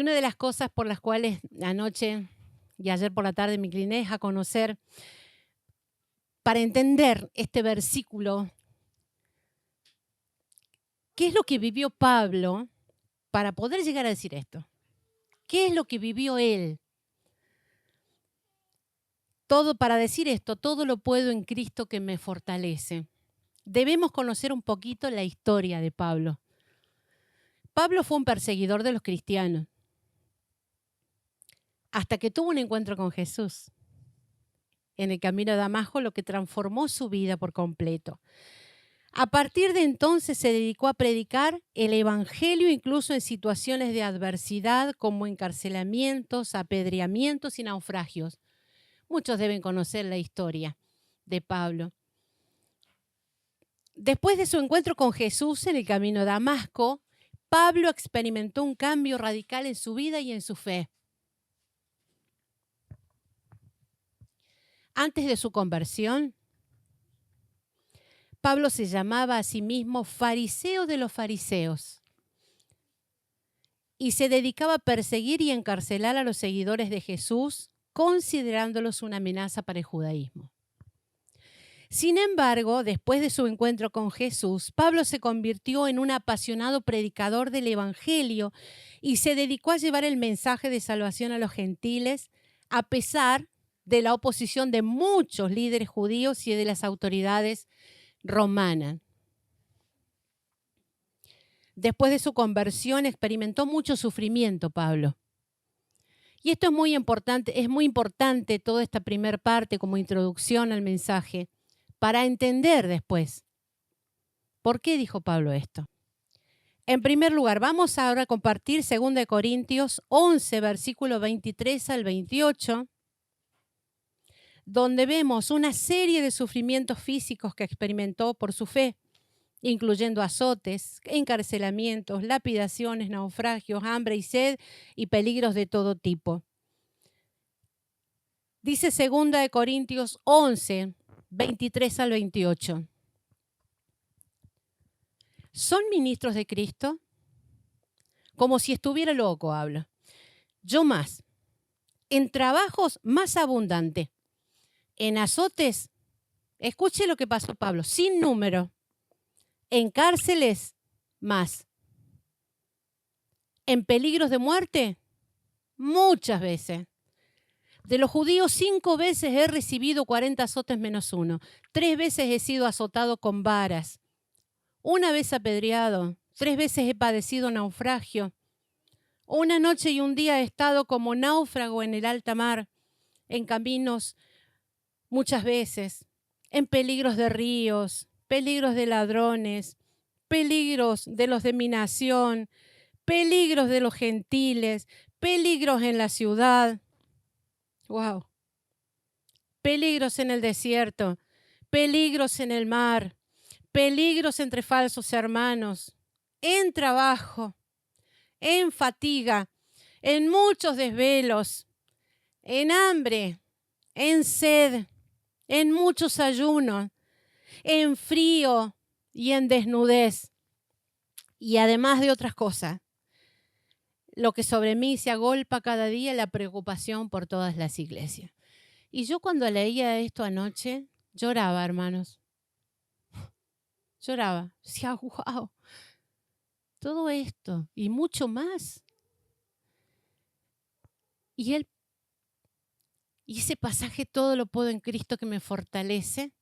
una de las cosas por las cuales anoche y ayer por la tarde me incliné a conocer, para entender este versículo, qué es lo que vivió Pablo para poder llegar a decir esto. ¿Qué es lo que vivió él? Todo para decir esto, todo lo puedo en Cristo que me fortalece. Debemos conocer un poquito la historia de Pablo. Pablo fue un perseguidor de los cristianos hasta que tuvo un encuentro con Jesús en el camino de Damasco, lo que transformó su vida por completo. A partir de entonces se dedicó a predicar el evangelio incluso en situaciones de adversidad como encarcelamientos, apedreamientos y naufragios. Muchos deben conocer la historia de Pablo. Después de su encuentro con Jesús en el camino de Damasco, Pablo experimentó un cambio radical en su vida y en su fe. Antes de su conversión, Pablo se llamaba a sí mismo fariseo de los fariseos y se dedicaba a perseguir y encarcelar a los seguidores de Jesús, considerándolos una amenaza para el judaísmo. Sin embargo, después de su encuentro con Jesús, Pablo se convirtió en un apasionado predicador del Evangelio y se dedicó a llevar el mensaje de salvación a los gentiles, a pesar de la oposición de muchos líderes judíos y de las autoridades romanas. Después de su conversión experimentó mucho sufrimiento Pablo. Y esto es muy importante toda esta primera parte como introducción al mensaje, para entender después por qué dijo Pablo esto. En primer lugar, vamos ahora a compartir 2 Corintios 11, versículo 23 al 28, donde vemos una serie de sufrimientos físicos que experimentó por su fe, incluyendo azotes, encarcelamientos, lapidaciones, naufragios, hambre y sed y peligros de todo tipo. Dice 2 Corintios 11, 23 al 28. ¿Son ministros de Cristo? Como si estuviera loco, habla. Yo más. En trabajos más abundante. En azotes, escuche lo que pasó Pablo, sin número. En cárceles, más. En peligros de muerte, muchas veces. De los judíos 5 veces he recibido 40 azotes menos 1. 3 veces he sido azotado con varas. 1 vez apedreado. 3 veces he padecido naufragio. 1 noche y un día he estado como náufrago en el alta mar, en caminos muchas veces, en peligros de ríos, peligros de ladrones, peligros de los de mi nación, peligros de los gentiles, peligros en la ciudad. Wow. Peligros en el desierto, peligros en el mar, peligros entre falsos hermanos, en trabajo, en fatiga, en muchos desvelos, en hambre, en sed, en muchos ayunos, en frío y en desnudez. Y además de otras cosas, lo que sobre mí se agolpa cada día es la preocupación por todas las iglesias. Y yo cuando leía esto anoche, lloraba, hermanos. Lloraba. Decía, wow, todo esto y mucho más. Y ese pasaje, todo lo puedo en Cristo que me fortalece,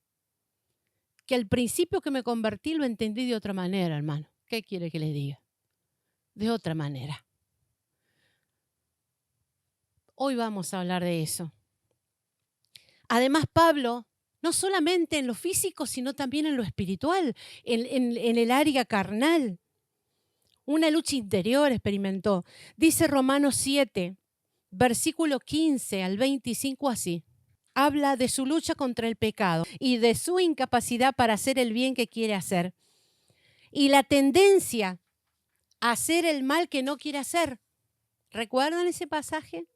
que al principio que me convertí lo entendí de otra manera, hermano. ¿Qué quiere que le diga? De otra manera. Hoy vamos a hablar de eso. Además, Pablo, no solamente en lo físico, sino también en lo espiritual, en el área carnal. Una lucha interior experimentó. Dice Romanos 7, versículo 15 al 25 así. Habla de su lucha contra el pecado y de su incapacidad para hacer el bien que quiere hacer. Y la tendencia a hacer el mal que no quiere hacer. ¿Recuerdan ese pasaje?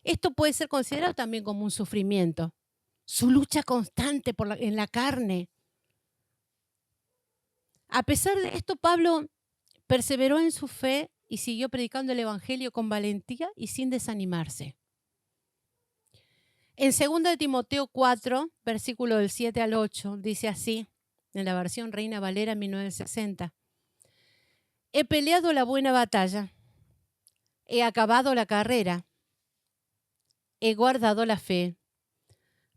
Esto puede ser considerado también como un sufrimiento. Su lucha constante en la carne. A pesar de esto, Pablo perseveró en su fe y siguió predicando el evangelio con valentía y sin desanimarse. En 2 de Timoteo 4, versículo del 7 al 8, dice así, en la versión Reina Valera 1960. He peleado la buena batalla, he acabado la carrera, he guardado la fe.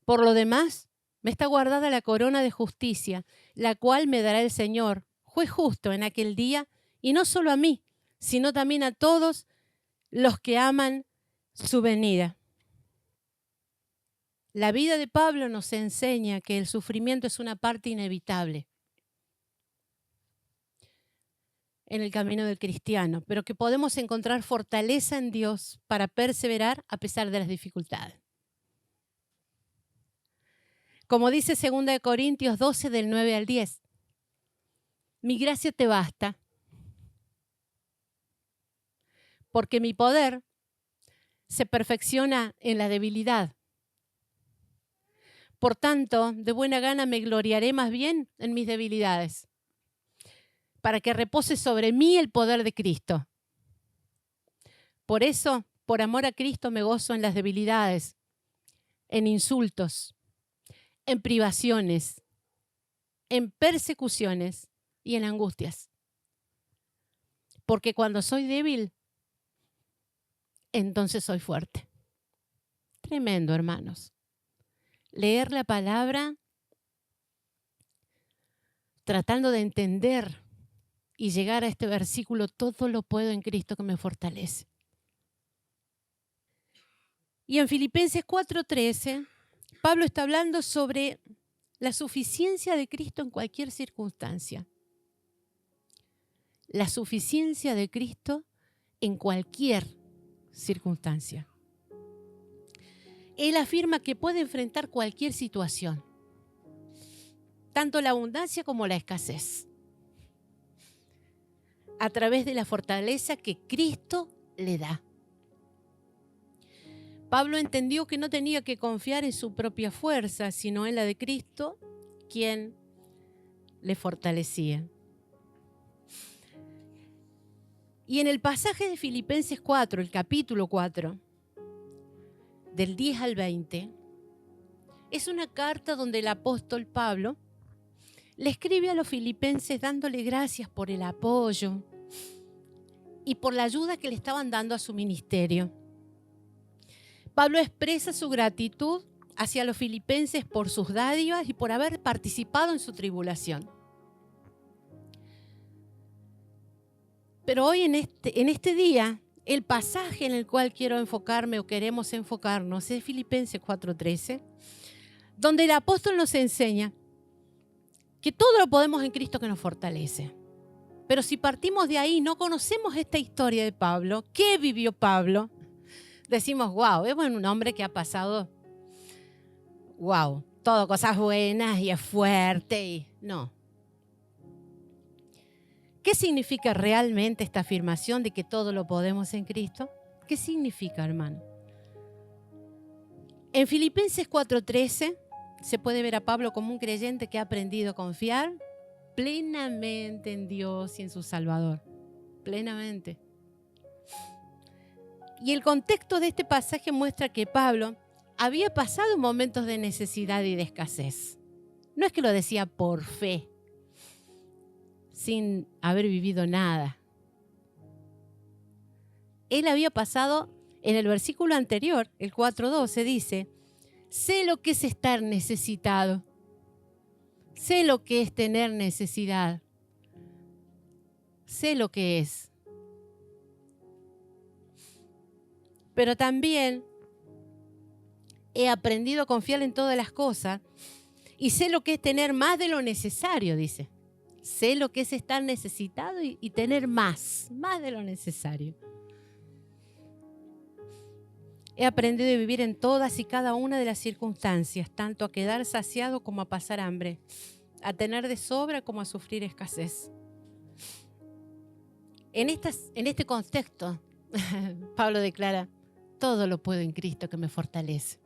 Por lo demás, me está guardada la corona de justicia, la cual me dará el Señor, juez justo en aquel día, y no solo a mí, sino también a todos los que aman su venida. La vida de Pablo nos enseña que el sufrimiento es una parte inevitable en el camino del cristiano, pero que podemos encontrar fortaleza en Dios para perseverar a pesar de las dificultades. Como dice 2 Corintios 12, del 9 al 10, mi gracia te basta, porque mi poder se perfecciona en la debilidad. Por tanto, de buena gana me gloriaré más bien en mis debilidades, para que repose sobre mí el poder de Cristo. Por eso, por amor a Cristo, me gozo en las debilidades, en insultos, en privaciones, en persecuciones y en angustias. Porque cuando soy débil, entonces soy fuerte. Tremendo, hermanos. Leer la palabra tratando de entender y llegar a este versículo, todo lo puedo en Cristo que me fortalece. Y en Filipenses 4:13, Pablo está hablando sobre la suficiencia de Cristo en cualquier circunstancia. La suficiencia de Cristo en cualquier circunstancia. Él afirma que puede enfrentar cualquier situación, tanto la abundancia como la escasez, a través de la fortaleza que Cristo le da. Pablo entendió que no tenía que confiar en su propia fuerza, sino en la de Cristo, quien le fortalecía. Y en el pasaje de Filipenses 4, el capítulo 4, del 10 al 20, es una carta donde el apóstol Pablo le escribe a los filipenses dándole gracias por el apoyo y por la ayuda que le estaban dando a su ministerio. Pablo expresa su gratitud hacia los filipenses por sus dádivas y por haber participado en su tribulación. Pero hoy en este día, el pasaje en el cual quiero enfocarme o queremos enfocarnos es Filipenses 4:13, donde el apóstol nos enseña que todo lo podemos en Cristo que nos fortalece. Pero si partimos de ahí, no conocemos esta historia de Pablo, ¿qué vivió Pablo? Decimos, wow, es un hombre que ha pasado, todo cosas buenas y es fuerte. Y no. ¿Qué significa realmente esta afirmación de que todo lo podemos en Cristo? ¿Qué significa, hermano? En Filipenses 4:13 se puede ver a Pablo como un creyente que ha aprendido a confiar plenamente en Dios y en su Salvador. Plenamente. Y el contexto de este pasaje muestra que Pablo había pasado momentos de necesidad y de escasez. No es que lo decía por fe, sin haber vivido nada. Él había pasado, en el versículo anterior, el 4:12, dice, sé lo que es estar necesitado, sé lo que es tener necesidad, sé lo que es. Pero también he aprendido a confiar en todas las cosas y sé lo que es tener más de lo necesario, dice. Sé lo que es estar necesitado y tener más de lo necesario. He aprendido a vivir en todas y cada una de las circunstancias, tanto a quedar saciado como a pasar hambre, a tener de sobra como a sufrir escasez. En este contexto, Pablo declara, todo lo puedo en Cristo que me fortalece.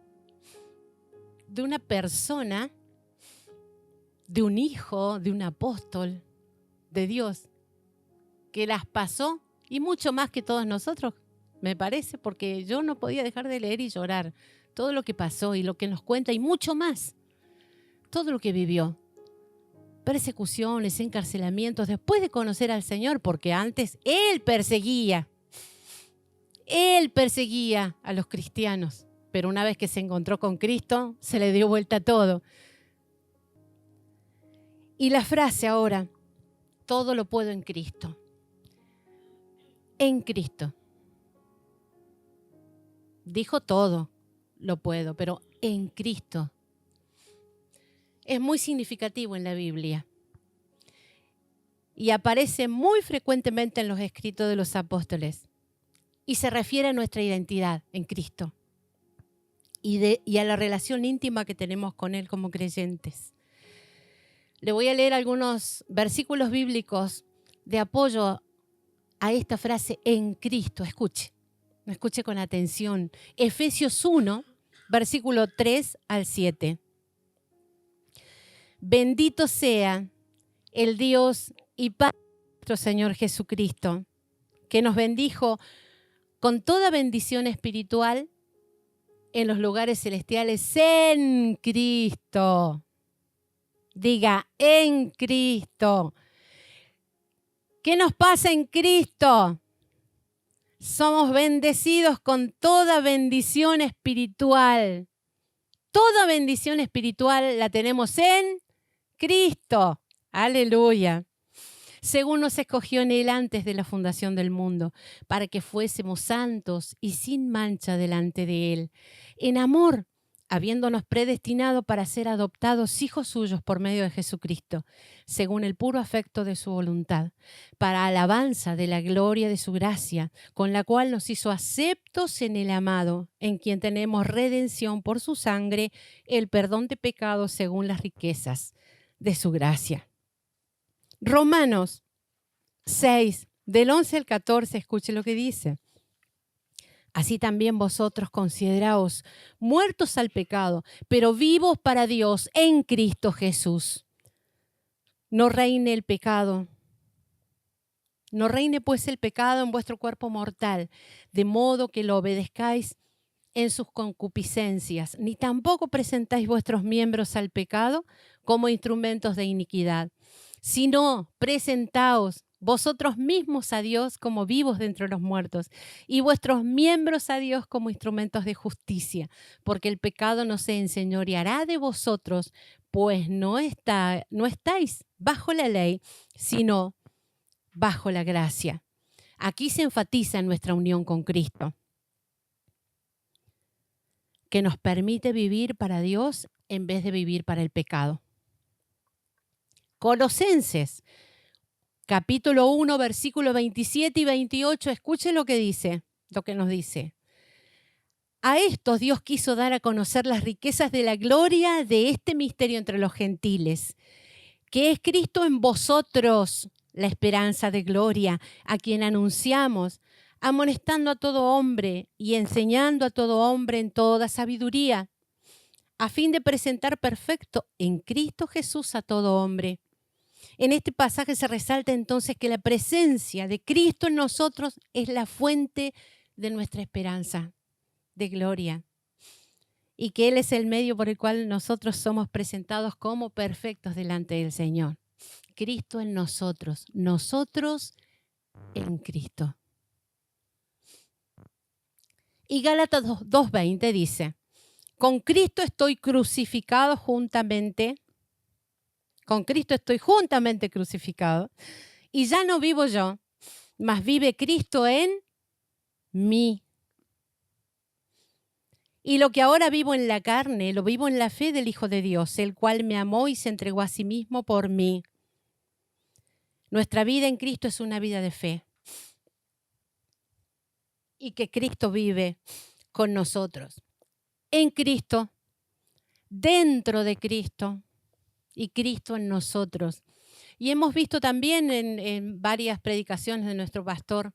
De una persona, de un hijo, de un apóstol, de Dios, que las pasó Y mucho más que todos nosotros, me parece, porque yo no podía dejar de leer y llorar. Todo lo que pasó y lo que nos cuenta y mucho más. Todo lo que vivió. Persecuciones, encarcelamientos, después de conocer al Señor, porque antes Él perseguía a los cristianos, pero una vez que se encontró con Cristo, se le dio vuelta todo. Y la frase ahora, todo lo puedo en Cristo. En Cristo. Dijo todo lo puedo, pero en Cristo. Es muy significativo en la Biblia y aparece muy frecuentemente en los escritos de los apóstoles y se refiere a nuestra identidad en Cristo y a la relación íntima que tenemos con Él como creyentes. Le voy a leer algunos versículos bíblicos de apoyo a esta frase en Cristo. Escuche con atención. Efesios 1, versículo 3 al 7. Bendito sea el Dios y Padre de nuestro Señor Jesucristo, que nos bendijo con toda bendición espiritual en los lugares celestiales en Cristo. Diga, en Cristo. ¿Qué nos pasa en Cristo? Somos bendecidos con toda bendición espiritual. Toda bendición espiritual la tenemos en Cristo. Aleluya. Según nos escogió en Él antes de la fundación del mundo, para que fuésemos santos y sin mancha delante de Él. En amor, habiéndonos predestinado para ser adoptados hijos suyos por medio de Jesucristo, según el puro afecto de su voluntad, para alabanza de la gloria de su gracia, con la cual nos hizo aceptos en el amado, en quien tenemos redención por su sangre, el perdón de pecados según las riquezas de su gracia. Romanos 6, del 11 al 14, escuche lo que dice. Así también vosotros consideraos muertos al pecado, pero vivos para Dios en Cristo Jesús. No reine el pecado. No reine pues el pecado en vuestro cuerpo mortal, de modo que lo obedezcáis en sus concupiscencias, ni tampoco presentáis vuestros miembros al pecado como instrumentos de iniquidad, sino presentaos vosotros mismos a Dios como vivos de entre los muertos y vuestros miembros a Dios como instrumentos de justicia, porque el pecado no se enseñoreará de vosotros, pues no estáis bajo la ley, sino bajo la gracia. Aquí se enfatiza nuestra unión con Cristo, que nos permite vivir para Dios en vez de vivir para el pecado. Colosenses, capítulo 1, versículos 27 y 28, escuche lo que nos dice. A estos Dios quiso dar a conocer las riquezas de la gloria de este misterio entre los gentiles, que es Cristo en vosotros, la esperanza de gloria, a quien anunciamos, amonestando a todo hombre y enseñando a todo hombre en toda sabiduría, a fin de presentar perfecto en Cristo Jesús a todo hombre. En este pasaje se resalta entonces que la presencia de Cristo en nosotros es la fuente de nuestra esperanza de gloria y que Él es el medio por el cual nosotros somos presentados como perfectos delante del Señor. Cristo en nosotros, nosotros en Cristo. Y Gálatas 2:20 dice, con Cristo estoy crucificado juntamente. Con Cristo estoy juntamente crucificado y ya no vivo yo, mas vive Cristo en mí. Y lo que ahora vivo en la carne, lo vivo en la fe del Hijo de Dios, el cual me amó y se entregó a sí mismo por mí. Nuestra vida en Cristo es una vida de fe. Y que Cristo vive con nosotros. En Cristo, dentro de Cristo. Y Cristo en nosotros. Y hemos visto también en varias predicaciones de nuestro pastor,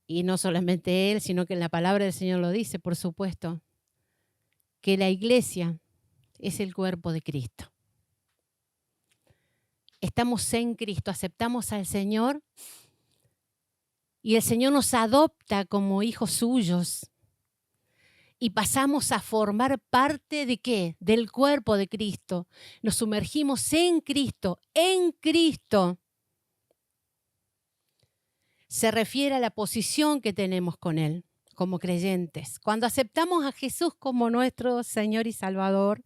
y no solamente él, sino que en la palabra del Señor lo dice, por supuesto, que la iglesia es el cuerpo de Cristo. Estamos en Cristo, aceptamos al Señor Y el Señor nos adopta como hijos suyos. Y pasamos a formar parte ¿de qué? Del cuerpo de Cristo. Nos sumergimos en Cristo, en Cristo. Se refiere a la posición que tenemos con Él como creyentes. Cuando aceptamos a Jesús como nuestro Señor y Salvador,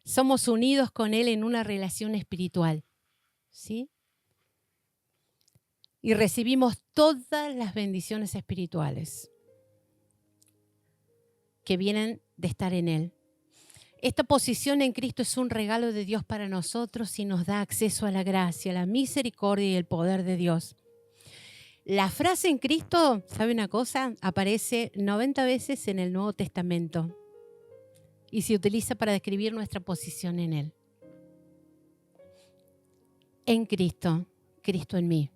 somos unidos con Él en una relación espiritual, ¿sí? Y recibimos todas las bendiciones espirituales que vienen de estar en Él. Esta posición en Cristo es un regalo de Dios para nosotros y nos da acceso a la gracia, la misericordia y el poder de Dios. La frase en Cristo, ¿sabe una cosa? Aparece 90 veces en el Nuevo Testamento y se utiliza para describir nuestra posición en Él. En Cristo, Cristo en mí.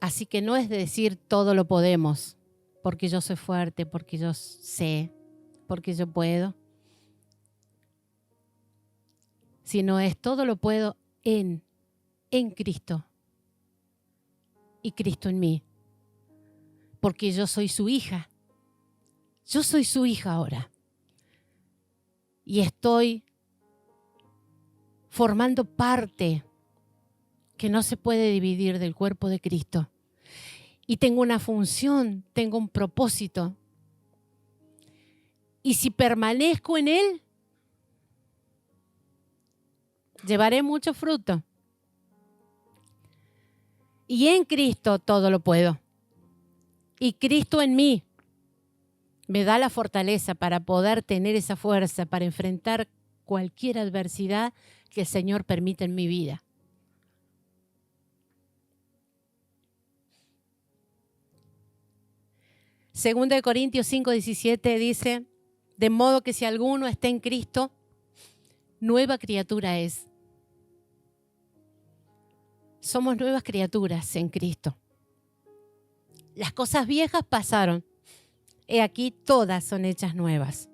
Así que no es de decir todo lo podemos, porque yo soy fuerte, porque yo sé, porque yo puedo, sino es todo lo puedo en Cristo y Cristo en mí, porque yo soy su hija. Yo soy su hija ahora y estoy formando parte que no se puede dividir del cuerpo de Cristo. Y tengo una función, tengo un propósito. Y si permanezco en Él, llevaré mucho fruto. Y en Cristo todo lo puedo. Y Cristo en mí me da la fortaleza para poder tener esa fuerza, para enfrentar cualquier adversidad que el Señor permite en mi vida. Segunda de Corintios 5:17 dice, de modo que si alguno está en Cristo, nueva criatura es. Somos nuevas criaturas en Cristo. Las cosas viejas pasaron. He aquí, todas son hechas nuevas.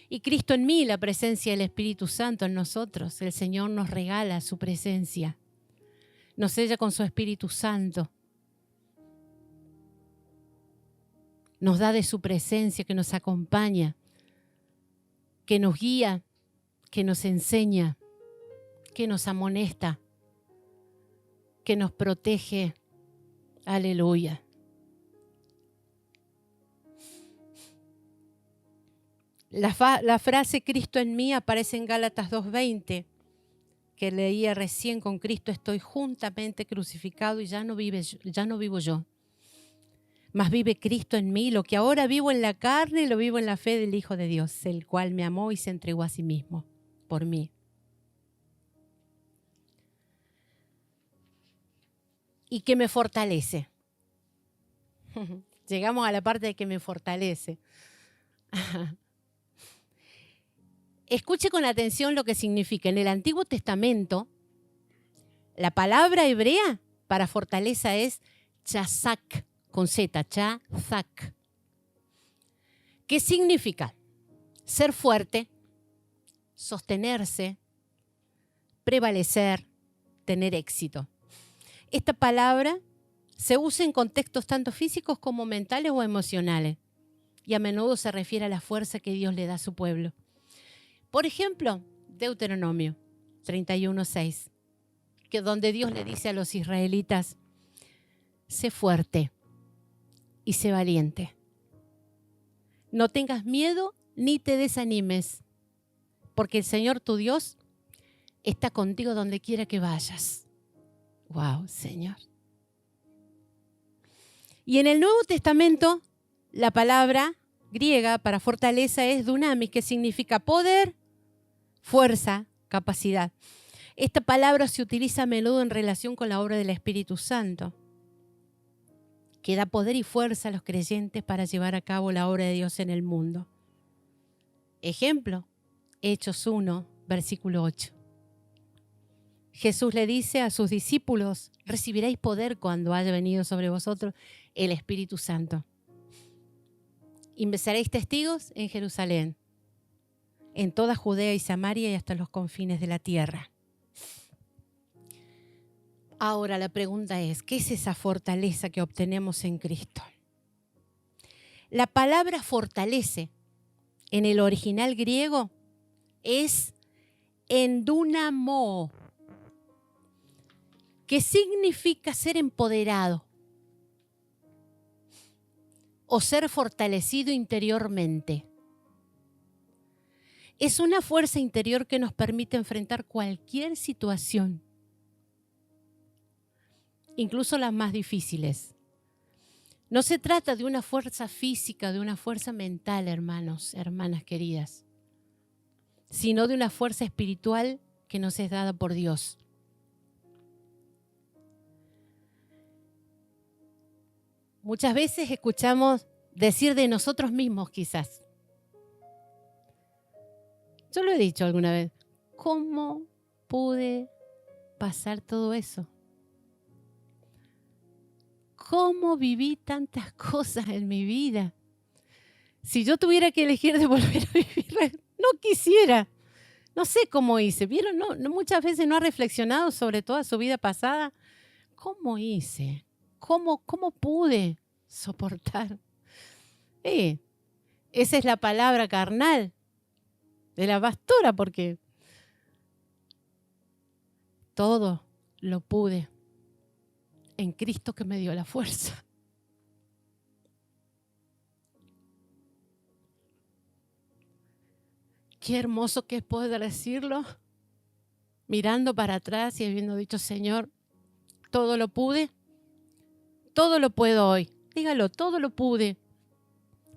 Y Cristo en mí, la presencia del Espíritu Santo en nosotros. El Señor nos regala su presencia. Nos sella con su Espíritu Santo. Nos da de su presencia que nos acompaña, que nos guía, que nos enseña, que nos amonesta, que nos protege. Aleluya. La frase Cristo en mí aparece en Gálatas 2:20, que leía recién. Con Cristo estoy juntamente crucificado y ya no vivo yo. Mas vive Cristo en mí. Lo que ahora vivo en la carne, lo vivo en la fe del Hijo de Dios, el cual me amó y se entregó a sí mismo por mí. Y que me fortalece. Llegamos a la parte de que me fortalece. Escuche con atención lo que significa. En el Antiguo Testamento, la palabra hebrea para fortaleza es chazak, con Z, chazak. ¿Qué significa? Ser fuerte, sostenerse, prevalecer, tener éxito. Esta palabra se usa en contextos tanto físicos como mentales o emocionales y a menudo se refiere a la fuerza que Dios le da a su pueblo. Por ejemplo, Deuteronomio 31:6, que donde Dios le dice a los israelitas, sé fuerte y sé valiente. No tengas miedo ni te desanimes, porque el Señor tu Dios está contigo donde quiera que vayas. ¡Wow, Señor! Y en el Nuevo Testamento, la palabra griega para fortaleza es dunamis, que significa poder, fuerza, capacidad. Esta palabra se utiliza a menudo en relación con la obra del Espíritu Santo, que da poder y fuerza a los creyentes para llevar a cabo la obra de Dios en el mundo. Ejemplo, Hechos 1, versículo 8. Jesús le dice a sus discípulos, recibiréis poder cuando haya venido sobre vosotros el Espíritu Santo. Y me seréis testigos en Jerusalén, en toda Judea y Samaria y hasta los confines de la tierra. Ahora la pregunta es, ¿qué es esa fortaleza que obtenemos en Cristo? La palabra fortalece en el original griego es endunamo, que significa ser empoderado o ser fortalecido interiormente. Es una fuerza interior que nos permite enfrentar cualquier situación, incluso las más difíciles. No se trata de una fuerza física, de una fuerza mental, hermanos, hermanas queridas, sino de una fuerza espiritual que nos es dada por Dios. Muchas veces escuchamos decir de nosotros mismos, quizás. Yo lo he dicho alguna vez. ¿Cómo pude pasar todo eso? ¿Cómo viví tantas cosas en mi vida? Si yo tuviera que elegir de volver a vivir, no quisiera. No sé cómo hice. ¿Vieron? No, muchas veces no ha reflexionado sobre toda su vida pasada. ¿Cómo hice? ¿Cómo pude soportar? Esa es la palabra carnal de la pastora, porque todo lo pude en Cristo que me dio la fuerza. Qué hermoso que es poder decirlo, mirando para atrás y habiendo dicho, Señor, todo lo pude, todo lo puedo hoy. Dígalo, todo lo pude.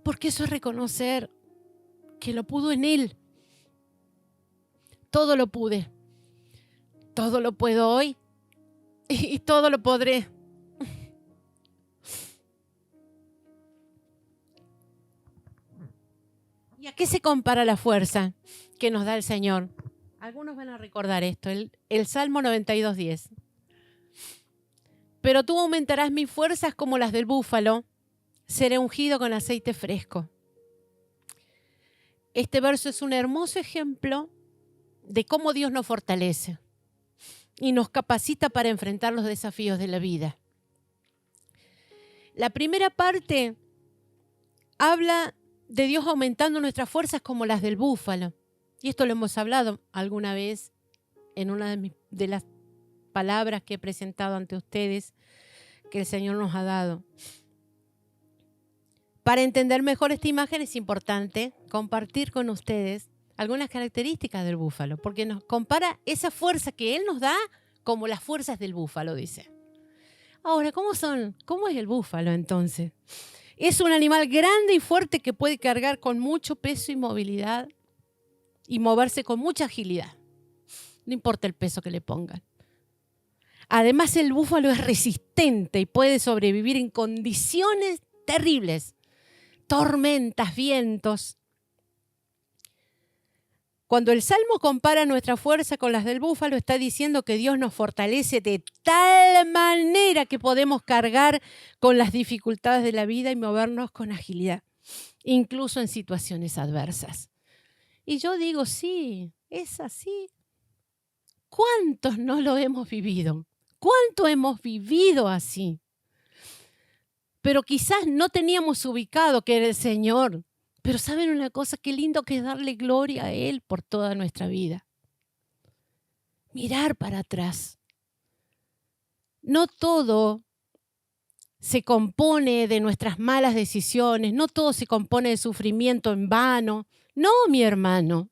Porque eso es reconocer que lo pudo en Él. Todo lo pude. Todo lo puedo hoy y todo lo podré. ¿Y a qué se compara la fuerza que nos da el Señor? Algunos van a recordar esto, el Salmo 92:10. Pero tú aumentarás mis fuerzas como las del búfalo, seré ungido con aceite fresco. Este verso es un hermoso ejemplo de cómo Dios nos fortalece y nos capacita para enfrentar los desafíos de la vida. La primera parte habla de Dios aumentando nuestras fuerzas como las del búfalo. Y esto lo hemos hablado alguna vez en una de las palabras que he presentado ante ustedes que el Señor nos ha dado. Para entender mejor esta imagen es importante compartir con ustedes algunas características del búfalo, porque nos compara esa fuerza que Él nos da como las fuerzas del búfalo, dice. Ahora, ¿cómo es el búfalo entonces? Es un animal grande y fuerte que puede cargar con mucho peso y movilidad y moverse con mucha agilidad. No importa el peso que le pongan. Además, el búfalo es resistente y puede sobrevivir en condiciones terribles. Tormentas, vientos. Cuando el Salmo compara nuestra fuerza con las del búfalo, está diciendo que Dios nos fortalece de tal manera que podemos cargar con las dificultades de la vida y movernos con agilidad, incluso en situaciones adversas. Y yo digo, sí, es así. ¿Cuántos no lo hemos vivido? ¿Cuánto hemos vivido así? Pero quizás no teníamos ubicado que era el Señor. Pero ¿saben una cosa? Qué lindo que es darle gloria a Él por toda nuestra vida. Mirar para atrás. No todo se compone de nuestras malas decisiones, no todo se compone de sufrimiento en vano. No, mi hermano.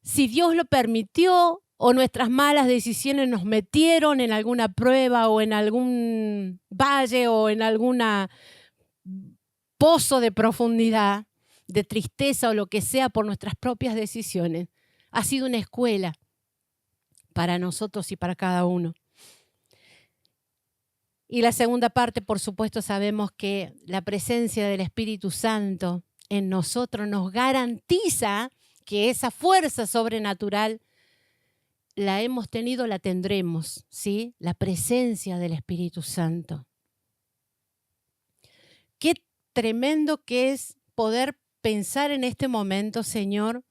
Si Dios lo permitió o nuestras malas decisiones nos metieron en alguna prueba o en algún valle o en alguna pozo de profundidad, de tristeza o lo que sea por nuestras propias decisiones, ha sido una escuela para nosotros y para cada uno. Y la segunda parte, por supuesto, sabemos que la presencia del Espíritu Santo en nosotros nos garantiza que esa fuerza sobrenatural la hemos tenido, la tendremos, ¿sí? La presencia del Espíritu Santo. Qué tremendo que es poder pensar en este momento, Señor.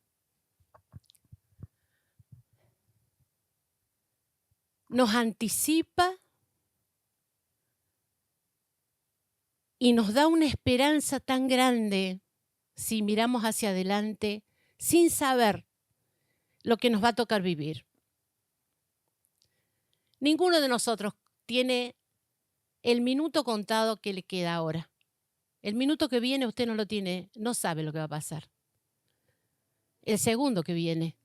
nos anticipa y nos da una esperanza tan grande si miramos hacia adelante sin saber lo que nos va a tocar vivir. Ninguno de nosotros tiene el minuto contado que le queda ahora. El minuto que viene usted no lo tiene, no sabe lo que va a pasar. El segundo que viene,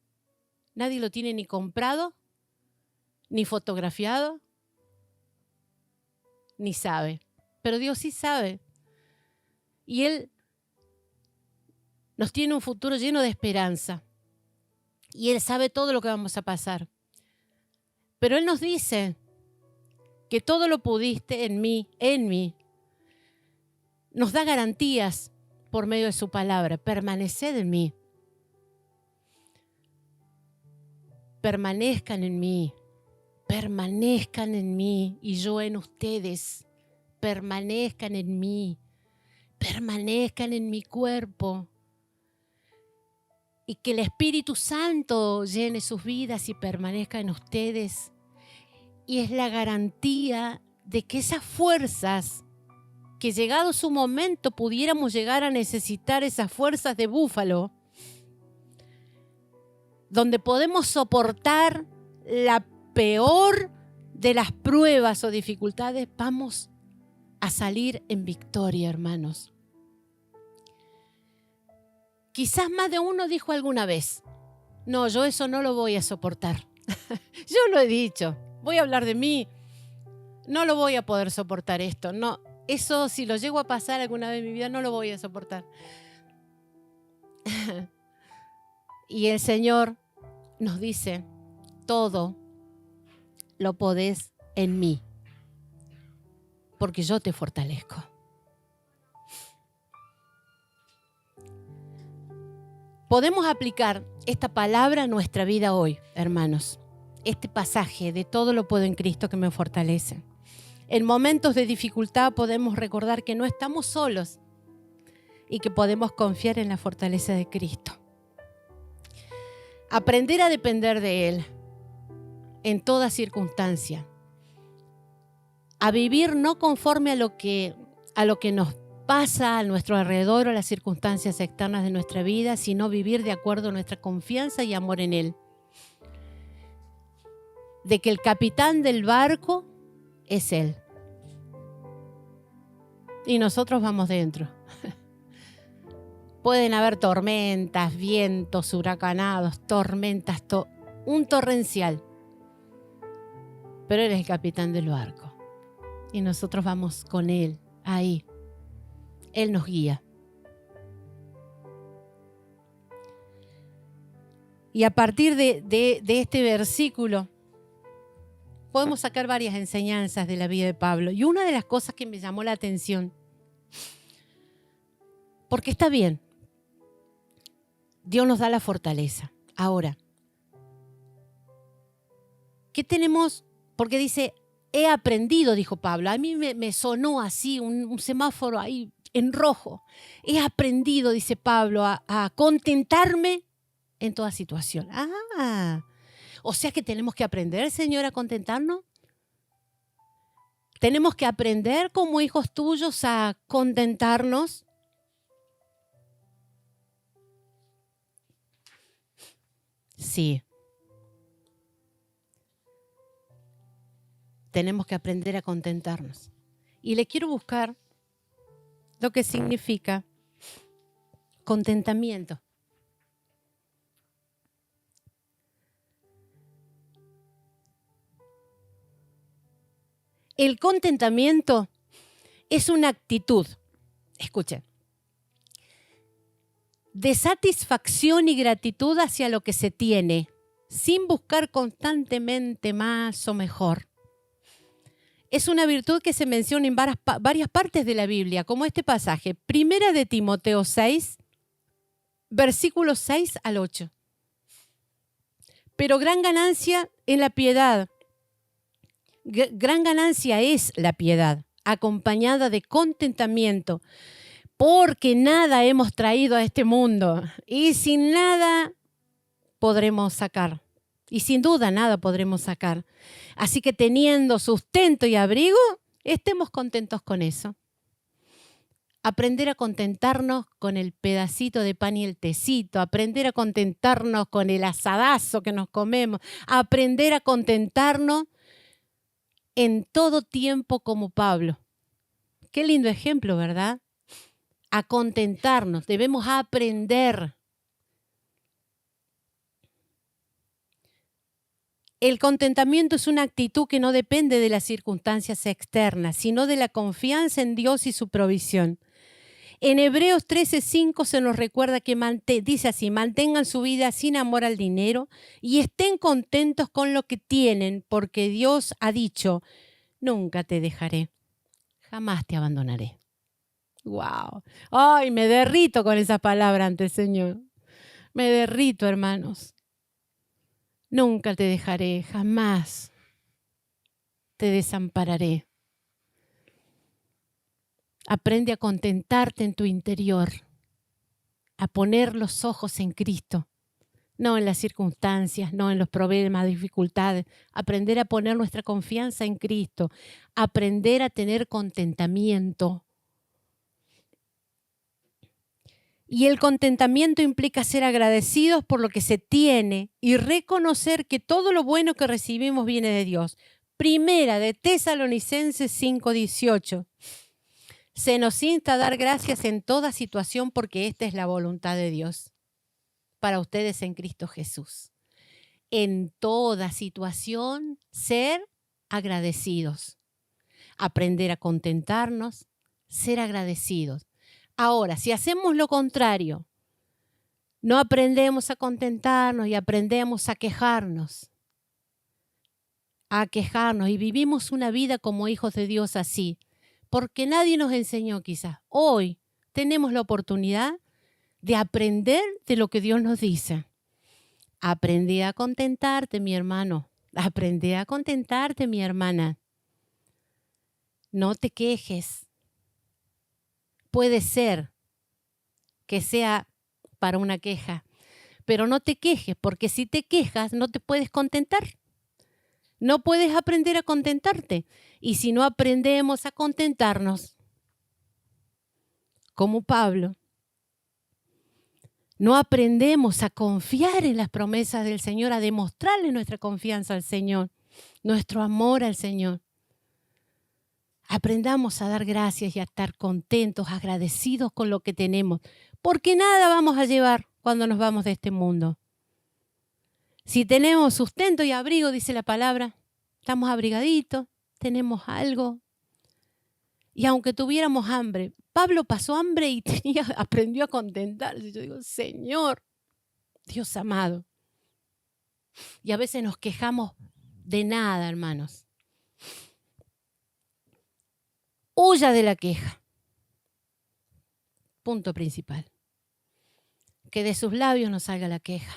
nadie lo tiene ni comprado, ni fotografiado, ni sabe. Pero Dios sí sabe. Y Él nos tiene un futuro lleno de esperanza. Y Él sabe todo lo que vamos a pasar. Pero Él nos dice que todo lo pudiste en mí. Nos da garantías por medio de su palabra. Permaneced en mí. Permanezcan en mí. Permanezcan en mí y yo en ustedes. Permanezcan en mí. Permanezcan en mi cuerpo. Y que el Espíritu Santo llene sus vidas y permanezca en ustedes. Y es la garantía de que esas fuerzas, que llegado su momento pudiéramos llegar a necesitar esas fuerzas de búfalo, donde podemos soportar la peor de las pruebas o dificultades, vamos a salir en victoria, hermanos. Quizás más de uno dijo alguna vez, no, yo eso no lo voy a soportar. Yo lo he dicho, voy a hablar de mí, no lo voy a poder soportar esto. No, eso si lo llego a pasar alguna vez en mi vida, no lo voy a soportar. Y el Señor nos dice, todo lo podés en mí, porque yo te fortalezco. Podemos aplicar esta palabra a nuestra vida hoy, hermanos. Este pasaje de todo lo puedo en Cristo que me fortalece. En momentos de dificultad podemos recordar que no estamos solos y que podemos confiar en la fortaleza de Cristo. Aprender a depender de Él en toda circunstancia. A vivir no conforme a lo que nos pasa a nuestro alrededor o a las circunstancias externas de nuestra vida, sino vivir de acuerdo a nuestra confianza y amor en Él. De que el capitán del barco es Él. Y nosotros vamos dentro. Pueden haber tormentas, vientos, huracanados, tormentas, un torrencial. Pero Él es el capitán del barco. Y nosotros vamos con Él, ahí. Él nos guía. Y a partir de este versículo podemos sacar varias enseñanzas de la vida de Pablo. Y una de las cosas que me llamó la atención, porque está bien, Dios nos da la fortaleza. Ahora, ¿qué tenemos? Porque dice, he aprendido, dijo Pablo. A mí me sonó así, un semáforo ahí en rojo. He aprendido, dice Pablo, a contentarme en toda situación. O sea que tenemos que aprender, Señor, a contentarnos. Tenemos que aprender como hijos tuyos a contentarnos. Sí. Tenemos que aprender a contentarnos. Y le quiero buscar lo que significa contentamiento. El contentamiento es una actitud, escuchen, de satisfacción y gratitud hacia lo que se tiene, sin buscar constantemente más o mejor. Es una virtud que se menciona en varias partes de la Biblia, como este pasaje, Primera de Timoteo 6, versículos 6 al 8. Pero gran ganancia en la piedad, gran ganancia es la piedad, acompañada de contentamiento, porque nada hemos traído a este mundo y sin nada podremos sacar. Y sin duda nada podremos sacar. Así que teniendo sustento y abrigo, estemos contentos con eso. Aprender a contentarnos con el pedacito de pan y el tecito, aprender a contentarnos con el asadazo que nos comemos, aprender a contentarnos en todo tiempo como Pablo. Qué lindo ejemplo, ¿verdad? A contentarnos, debemos aprender. El contentamiento es una actitud que no depende de las circunstancias externas, sino de la confianza en Dios y su provisión. En Hebreos 13:5 se nos recuerda que dice así: mantengan su vida sin amor al dinero y estén contentos con lo que tienen, porque Dios ha dicho, nunca te dejaré, jamás te abandonaré. ¡Wow! ¡Ay, me derrito con esa palabra ante el Señor! Me derrito, hermanos. Nunca te dejaré, jamás te desampararé. Aprende a contentarte en tu interior, a poner los ojos en Cristo, no en las circunstancias, no en los problemas, dificultades. Aprender a poner nuestra confianza en Cristo, aprender a tener contentamiento. Y el contentamiento implica ser agradecidos por lo que se tiene y reconocer que todo lo bueno que recibimos viene de Dios. Primera de Tesalonicenses 5:18. Se nos insta a dar gracias en toda situación porque esta es la voluntad de Dios para ustedes en Cristo Jesús. En toda situación, ser agradecidos. Aprender a contentarnos, ser agradecidos. Ahora, si hacemos lo contrario, no aprendemos a contentarnos y aprendemos a quejarnos y vivimos una vida como hijos de Dios así, porque nadie nos enseñó quizás. Hoy tenemos la oportunidad de aprender de lo que Dios nos dice. Aprende a contentarte, mi hermano. Aprende a contentarte, mi hermana. No te quejes. Puede ser que sea para una queja, pero no te quejes, porque si te quejas no te puedes contentar. No puedes aprender a contentarte. Y si no aprendemos a contentarnos, como Pablo, no aprendemos a confiar en las promesas del Señor, a demostrarle nuestra confianza al Señor, nuestro amor al Señor. Aprendamos a dar gracias y a estar contentos, agradecidos con lo que tenemos, porque nada vamos a llevar cuando nos vamos de este mundo. Si tenemos sustento y abrigo, dice la palabra, estamos abrigaditos, tenemos algo. Y aunque tuviéramos hambre, Pablo pasó hambre y aprendió a contentarse. Yo digo, Señor, Dios amado. Y a veces nos quejamos de nada, hermanos. Huya de la queja. Punto principal. Que de sus labios no salga la queja.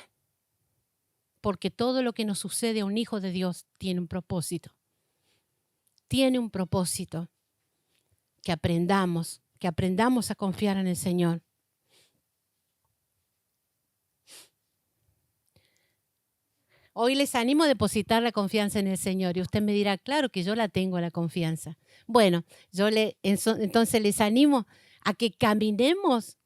Porque todo lo que nos sucede a un hijo de Dios tiene un propósito. Tiene un propósito. Que aprendamos a confiar en el Señor. Hoy les animo a depositar la confianza en el Señor y usted me dirá, claro que yo la tengo la confianza. Bueno, entonces les animo a que caminemos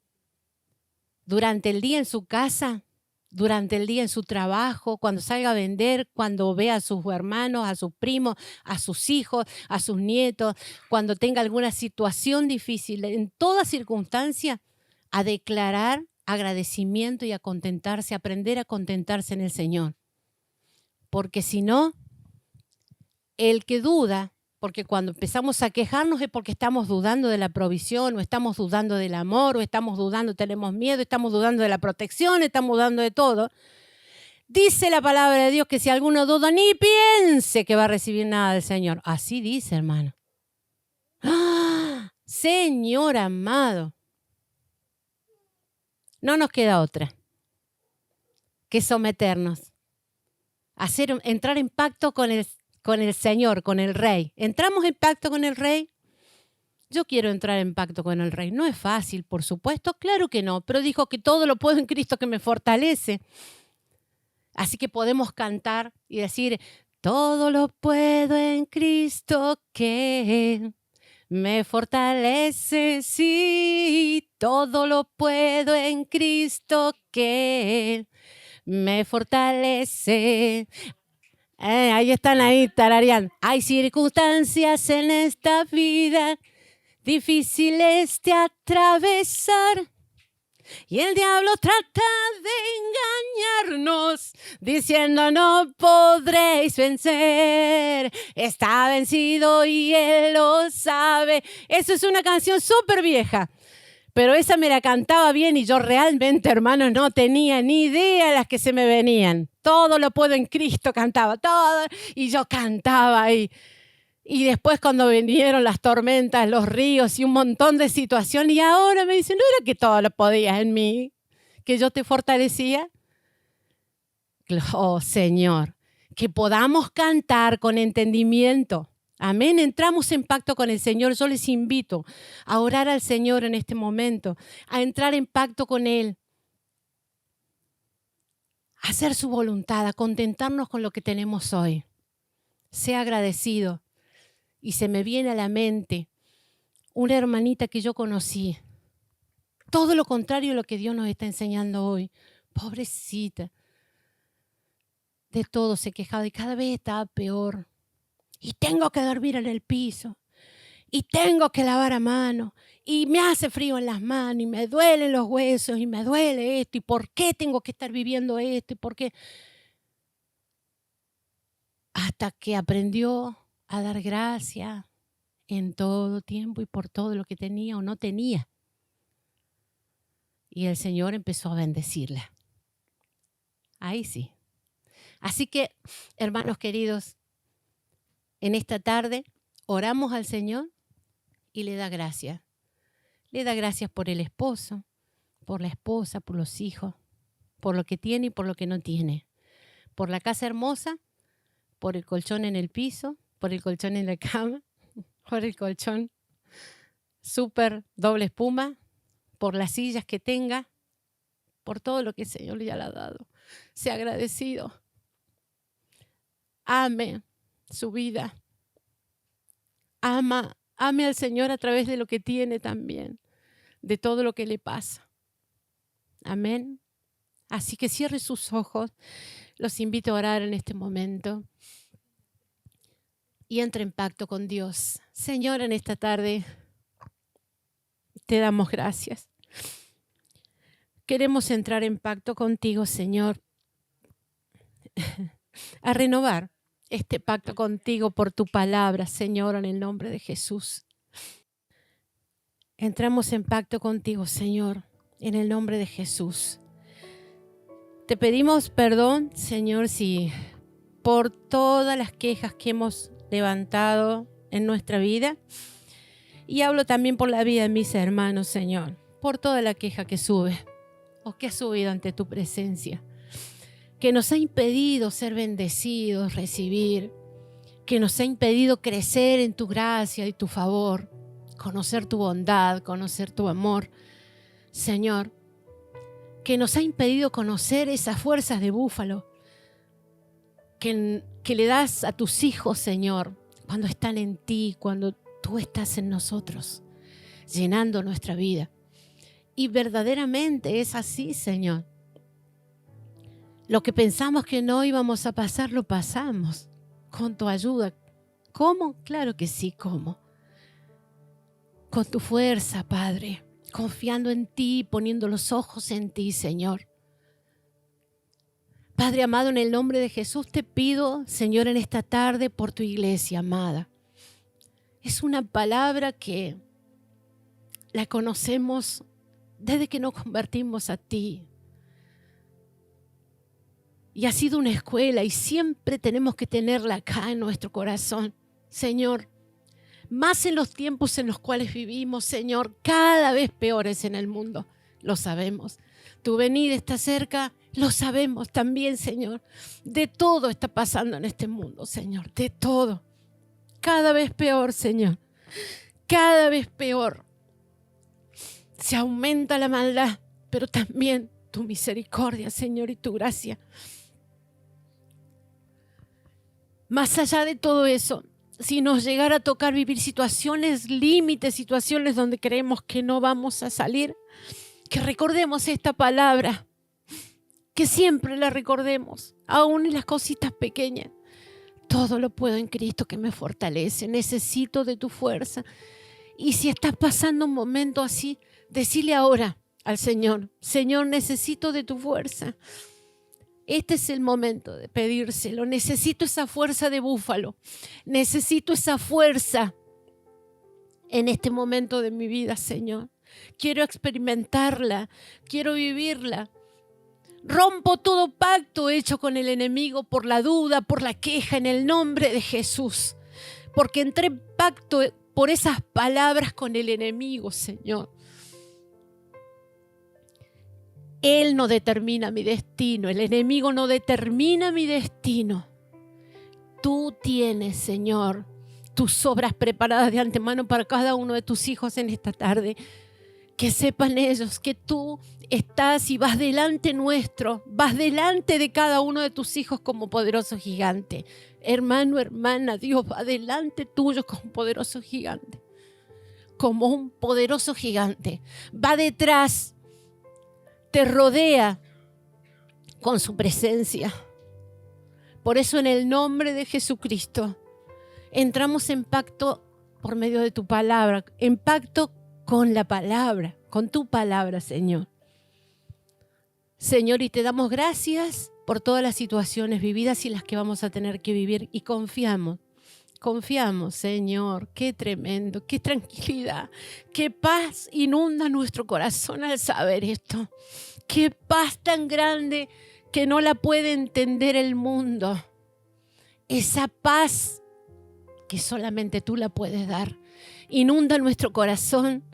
durante el día en su casa, durante el día en su trabajo, cuando salga a vender, cuando vea a sus hermanos, a sus primos, a sus hijos, a sus nietos, cuando tenga alguna situación difícil, en toda circunstancia, a declarar agradecimiento y a contentarse, a aprender a contentarse en el Señor. Porque si no, el que duda, porque cuando empezamos a quejarnos es porque estamos dudando de la provisión, o estamos dudando del amor, o estamos dudando, tenemos miedo, estamos dudando de la protección, estamos dudando de todo. Dice la palabra de Dios que si alguno duda, ni piense que va a recibir nada del Señor. Así dice, hermano. ¡Ah! Señor amado. No nos queda otra que someternos. Entrar en pacto con el Señor, con el Rey. ¿Entramos en pacto con el Rey? Yo quiero entrar en pacto con el Rey. No es fácil, por supuesto, claro que no, pero dijo que todo lo puedo en Cristo que me fortalece. Así que podemos cantar y decir, todo lo puedo en Cristo que me fortalece, sí, todo lo puedo en Cristo que me fortalece. Ahí están ahí, tarareando. Hay circunstancias en esta vida difíciles de atravesar. Y el diablo trata de engañarnos, diciendo no podréis vencer. Está vencido y él lo sabe. Eso es una canción súper vieja, pero esa me la cantaba bien y yo realmente, hermanos, no tenía ni idea de las que se me venían. Todo lo puedo en Cristo, cantaba todo, y yo cantaba ahí. Y después cuando vinieron las tormentas, los ríos y un montón de situaciones, y ahora me dicen, ¿no era que todo lo podías en mí? ¿Que yo te fortalecía? Oh, Señor, que podamos cantar con entendimiento. Amén, entramos en pacto con el Señor. Yo les invito a orar al Señor en este momento, a entrar en pacto con Él, a hacer su voluntad, a contentarnos con lo que tenemos hoy. Sea agradecido. Y se me viene a la mente una hermanita que yo conocí. Todo lo contrario de lo que Dios nos está enseñando hoy. Pobrecita. De todo se quejaba y cada vez estaba peor. Y tengo que dormir en el piso. Y tengo que lavar a mano. Y me hace frío en las manos. Y me duelen los huesos. Y me duele esto. ¿Y por qué tengo que estar viviendo esto? ¿Y por qué? Hasta que aprendió a dar gracias en todo tiempo y por todo lo que tenía o no tenía. Y el Señor empezó a bendecirla. Ahí sí. Así que, hermanos queridos, en esta tarde oramos al Señor y le da gracias. Le da gracias por el esposo, por la esposa, por los hijos, por lo que tiene y por lo que no tiene. Por la casa hermosa, por el colchón en el piso, por el colchón en la cama, por el colchón súper doble espuma, por las sillas que tenga, por todo lo que el Señor le ha dado. Sea agradecido. Ame su vida. Ame al Señor a través de lo que tiene también, de todo lo que le pasa. Amén. Así que cierre sus ojos. Los invito a orar en este momento y entre en pacto con Dios. Señor, en esta tarde te damos gracias. Queremos entrar en pacto contigo, Señor, a renovar este pacto contigo por tu palabra, Señor, en el nombre de Jesús. Entramos en pacto contigo, Señor, en el nombre de Jesús. Te pedimos perdón, Señor, si por todas las quejas que hemos levantado en nuestra vida, y hablo también por la vida de mis hermanos, Señor, por toda la queja que sube o que ha subido ante tu presencia, que nos ha impedido ser bendecidos, recibir, que nos ha impedido crecer en tu gracia y tu favor, conocer tu bondad, conocer tu amor, Señor, que nos ha impedido conocer esas fuerzas de búfalo que le das a tus hijos, Señor, cuando están en ti, cuando tú estás en nosotros, llenando nuestra vida. Y verdaderamente es así, Señor. Lo que pensamos que no íbamos a pasar, lo pasamos con tu ayuda. ¿Cómo? Claro que sí, ¿cómo? Con tu fuerza, Padre, confiando en ti, poniendo los ojos en ti, Señor. Padre amado, en el nombre de Jesús te pido, Señor, en esta tarde por tu iglesia amada. Es una palabra que la conocemos desde que nos convertimos a ti. Y ha sido una escuela y siempre tenemos que tenerla acá en nuestro corazón. Señor, más en los tiempos en los cuales vivimos, Señor, cada vez peores en el mundo, lo sabemos. Tu venida está cerca, lo sabemos también, Señor. De todo está pasando en este mundo, Señor, de todo. Cada vez peor, Señor, cada vez peor. Se aumenta la maldad, pero también tu misericordia, Señor, y tu gracia. Más allá de todo eso, si nos llegara a tocar vivir situaciones límites, situaciones donde creemos que no vamos a salir, que recordemos esta palabra, que siempre la recordemos, aún en las cositas pequeñas. Todo lo puedo en Cristo que me fortalece. Necesito de tu fuerza. Y si estás pasando un momento así, decile ahora al Señor: Señor, necesito de tu fuerza. Este es el momento de pedírselo. Necesito esa fuerza de búfalo. Necesito esa fuerza en este momento de mi vida, Señor. Quiero experimentarla. Quiero vivirla. Rompo todo pacto hecho con el enemigo por la duda, por la queja, en el nombre de Jesús. Porque entré en pacto por esas palabras con el enemigo, Señor. Él no determina mi destino, el enemigo no determina mi destino. Tú tienes, Señor, tus obras preparadas de antemano para cada uno de tus hijos en esta tarde. Que sepan ellos que tú estás y vas delante nuestro, vas delante de cada uno de tus hijos como poderoso gigante. Hermano, hermana, Dios va delante tuyo como poderoso gigante. Como un poderoso gigante. Va detrás, te rodea con su presencia. Por eso en el nombre de Jesucristo entramos en pacto por medio de tu palabra, en pacto con la palabra, con tu palabra, Señor. Señor, y te damos gracias por todas las situaciones vividas y las que vamos a tener que vivir. Y confiamos, Señor. Qué tremendo, qué tranquilidad, qué paz inunda nuestro corazón al saber esto. Qué paz tan grande que no la puede entender el mundo. Esa paz que solamente tú la puedes dar. Inunda nuestro corazón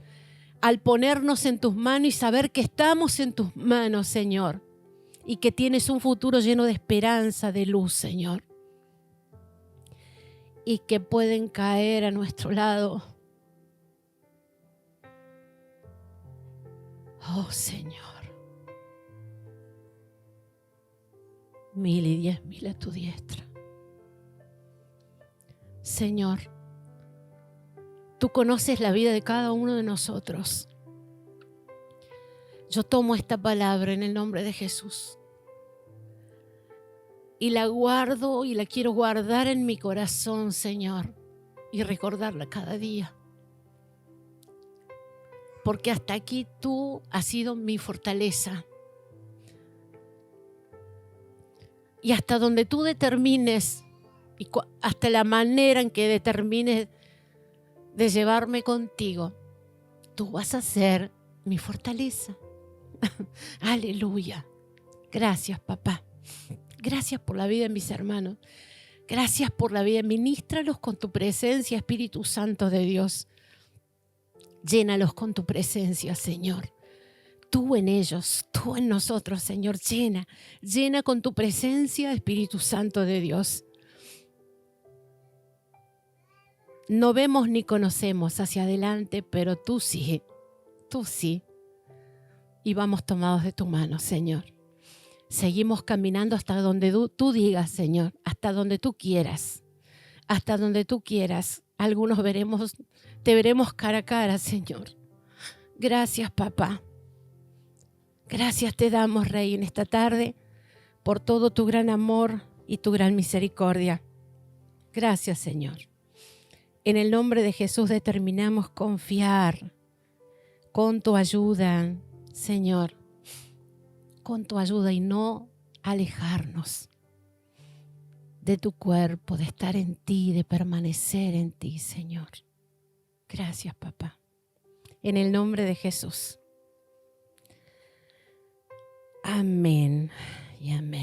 al ponernos en tus manos y saber que estamos en tus manos, Señor, y que tienes un futuro lleno de esperanza, de luz, Señor, y que pueden caer a nuestro lado. Oh, Señor, 1000 y 10,000 a tu diestra. Señor, tú conoces la vida de cada uno de nosotros. Yo tomo esta palabra en el nombre de Jesús y la guardo y la quiero guardar en mi corazón, Señor, y recordarla cada día. Porque hasta aquí tú has sido mi fortaleza. Y hasta donde tú determines, y hasta la manera en que determines de llevarme contigo, tú vas a ser mi fortaleza. Aleluya. Gracias, papá. Gracias por la vida de mis hermanos. Gracias por la vida. Ministralos con tu presencia, Espíritu Santo de Dios. Llénalos con tu presencia, Señor. Tú en ellos, tú en nosotros, Señor. Llena con tu presencia, Espíritu Santo de Dios. No vemos ni conocemos hacia adelante, pero tú sí, y vamos tomados de tu mano, Señor. Seguimos caminando hasta donde tú digas, Señor, hasta donde tú quieras, hasta donde tú quieras. Algunos te veremos cara a cara, Señor. Gracias, papá. Gracias te damos, Rey, en esta tarde, por todo tu gran amor y tu gran misericordia. Gracias, Señor. En el nombre de Jesús determinamos confiar con tu ayuda, Señor, con tu ayuda, y no alejarnos de tu cuerpo, de estar en ti, de permanecer en ti, Señor. Gracias, papá. En el nombre de Jesús. Amén y amén.